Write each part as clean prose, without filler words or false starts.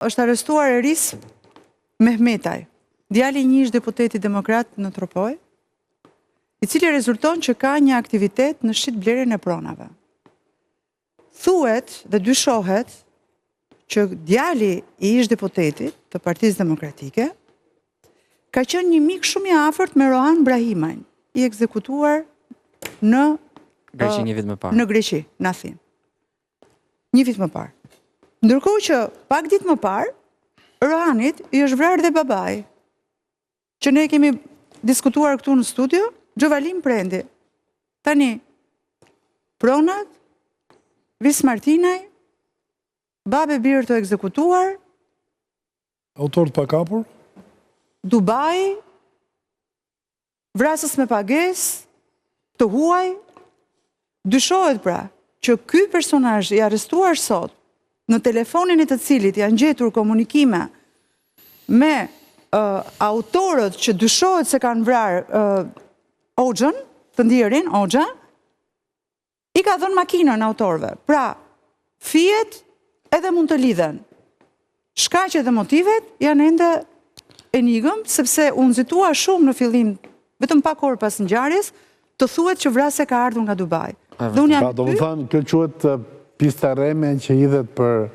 është arrestuar Eris Mehmetaj, djali i një ish deputeti demokrat në Tropoj, i cili rezulton që ka një aktivitet në shitblerjen e pronave. Thuhet dhe dyshohet që djali i ish deputetit të Partisë Demokratike ka qenë një mik shumë i afërt me Rohan Brahimajn, i ekzekutuar në Greqi një vit më parë. Në Greqi, në Athinë. Një vit më parë. Ndërkohë që pak ditë më parë, Rohanit i është vrarë dhe babai, që ne kemi diskutuar këtu në studio, Gjovalim Prendi. Tani, pronat, Vis Martinaj, babe birë të ekzekutuar, Autor të pakapur? Dubai, vrasës me pagesë, të huaj, dyshohet pra që ky personazh i arrestuar sot në telefonin e të cilit janë gjetur komunikime me autorët që dyshohet se kanë vrarë Hoxhën, të ndirin, Hoxha, i ka dhënë makinën autorëve. Pra, fijet edhe mund të lidhen. Shkaqet dhe motivet janë ende enigëm, sepse u nxitua shumë në fillim, vetëm pak orë pas ngjarjes, të thuhet që vrasja ka ardhur nga Dubai. Dhe unë jam do të thënë, kjo quhet pista reme që hidhet për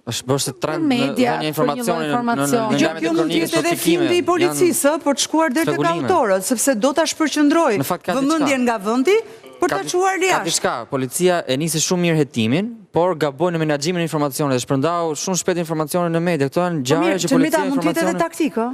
është bërë se trend në dhënje informacioni në kjo mund të jetë edhe filmi i policisë, për të shkuar deri tek autorët, sepse do ta shpërqendroj vëmendjen nga vendi për ta çuar Ka jashtë. diçka, policia e nisi shumë mirë hetimin, por gaboi në menaxhimin e informacioneve dhe shpërndau shumë shpejt informacione në media. Këto janë ngjarje që policia mund të jetë edhe taktikë,